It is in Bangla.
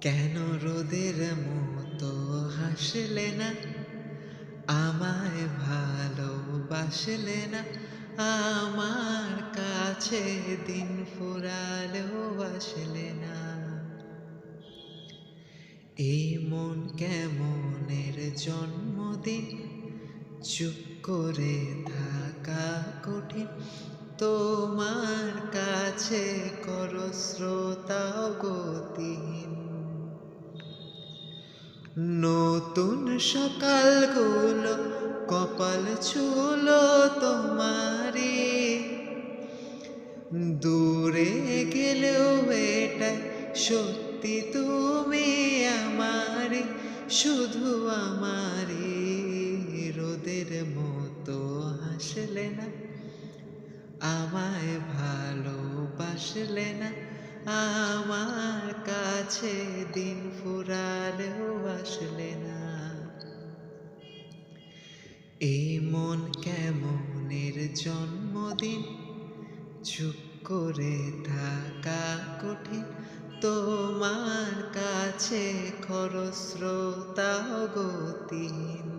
কেন রোদের মতো হাসলে না, আমায় ভালোবাসলে না, আমার কাছে দিন ফুরালেও আসলে না। এই মন কেমনের জন্মদিন, চুপ করে থাকা কঠিন, তোমার কাছে করো শ্রোতাও গতিহীন। নতুন সকালগুলো কপাল ছুলো তোমারি, দূরে গেলেও এটাই সত্যি তুমি আমারি, শুধু আমারি। রোদের মতো হাসলে না, আমায় ভালোবাসলে না, আমার কাছে দিন ফুরালেও আসলে না। এই মন কেমনের জন্মদিন, চুপ করে থাকা কঠিন, তোমার কাছে খরস্রোতা গতিহীন।